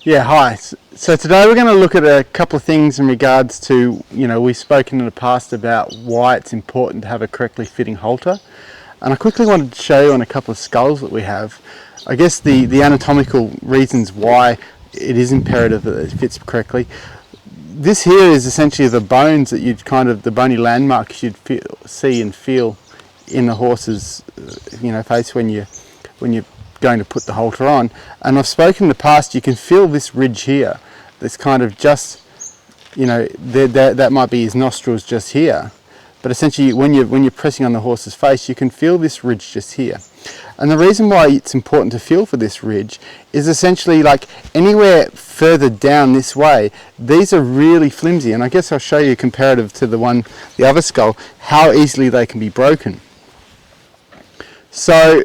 Yeah, hi. So today we're going to look at a couple of things in regards to, we've spoken in the past about why it's important to have a correctly fitting halter. And I quickly wanted to show you on a couple of skulls that we have, I guess the anatomical reasons why it is imperative that it fits correctly. This here is essentially the bones that you'd the bony landmarks you'd see and feel in the horse's, face when you're going to put the halter on. And I've spoken in the past, you can feel this ridge here. This kind of just, that might be his nostrils just here. But essentially, when you're pressing on the horse's face, you can feel this ridge just here. And the reason why it's important to feel for this ridge is essentially like anywhere further down this way, these are really flimsy. And I guess I'll show you comparative to the other skull, how easily they can be broken. So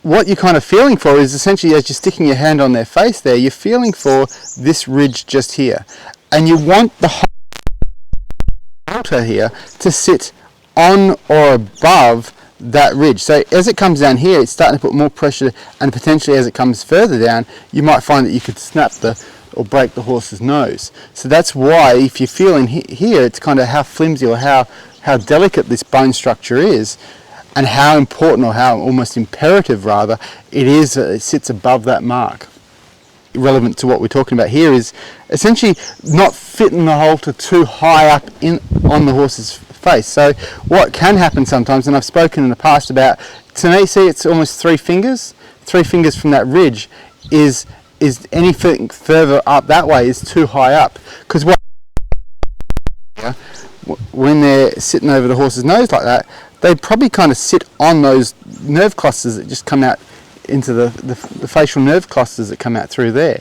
what you're kind of feeling for is essentially, as you're sticking your hand on their face there, you're feeling for this ridge just here. And you want the halter here to sit on or above that ridge. So as it comes down here, it's starting to put more pressure, and potentially as it comes further down, you might find that you could snap or break the horse's nose. So that's why, if you're feeling here, it's kind of how flimsy or how delicate this bone structure is, and how important, or how almost imperative rather, it is that it sits above that mark. Relevant to what we're talking about here is essentially not fitting the halter too high up on the horse's face. So what can happen sometimes, and I've spoken in the past about, to me, see, it's almost 3 fingers from that ridge is anything further up that way is too high up, because when they're sitting over the horse's nose like that, they probably kind of sit on those nerve clusters that just come out into the facial nerve clusters that come out through there.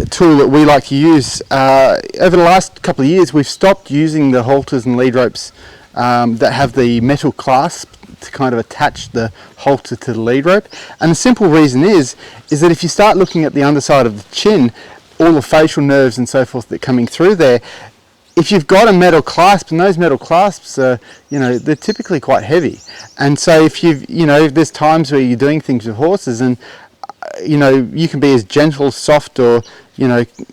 Tool that we like to use, over the last couple of years we've stopped using the halters and lead ropes that have the metal clasp to kind of attach the halter to the lead rope. And the simple reason is that if you start looking at the underside of the chin, all the facial nerves and so forth that are coming through there, if you've got a metal clasp, and those metal clasps are, they're typically quite heavy. And so if there's times where you're doing things with horses, and you can be as gentle, soft, or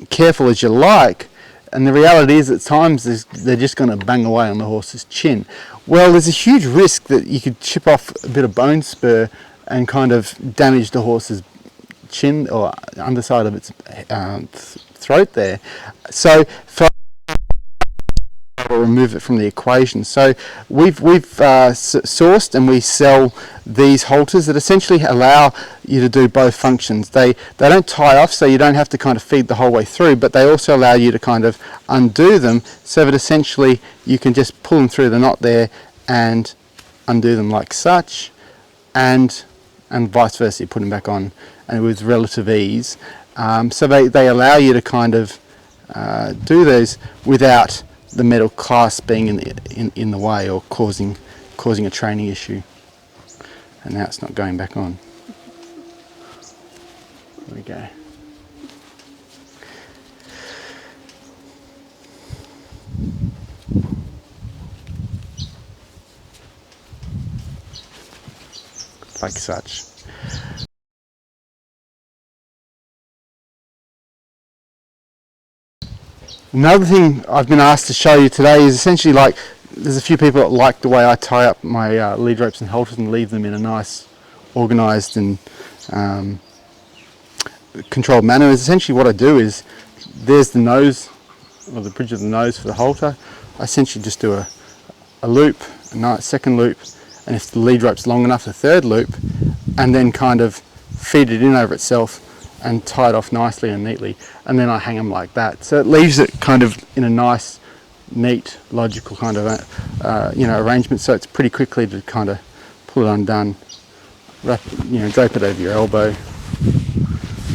careful as you like, and the reality is at times they're just going to bang away on the horse's chin. Well, there's a huge risk that you could chip off a bit of bone spur and kind of damage the horse's chin or underside of its throat there. So remove it from the equation. So we've sourced and we sell these halters that essentially allow you to do both functions. They don't tie off, so you don't have to kind of feed the whole way through, but they also allow you to kind of undo them, so that essentially you can just pull them through the knot there and undo them like such, and vice versa, you put them back on and with relative ease. So they allow you to kind of do those without the metal clasp being in the way or causing a training issue. And now it's not going back on. There we go. Like such. Another thing I've been asked to show you today is essentially, like, there's a few people that like the way I tie up my lead ropes and halters and leave them in a nice, organised and controlled manner. Is essentially what I do is, there's the nose, or the bridge of the nose for the halter. I essentially just do a loop, a nice second loop, and if the lead rope's long enough, a third loop, and then kind of feed it in over itself and tie it off nicely and neatly, and then I hang them like that. So it leaves it kind of in a nice, neat, logical kind of arrangement. So it's pretty quickly to kind of pull it undone, drape it over your elbow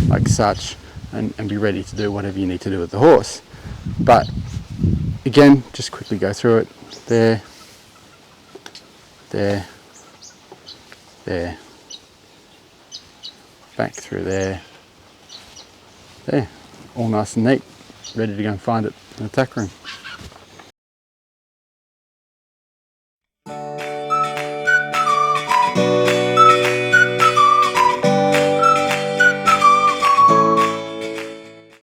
like such, and be ready to do whatever you need to do with the horse. But again, just quickly go through it. There, back through there, all nice and neat, ready to go and find it in the tack room.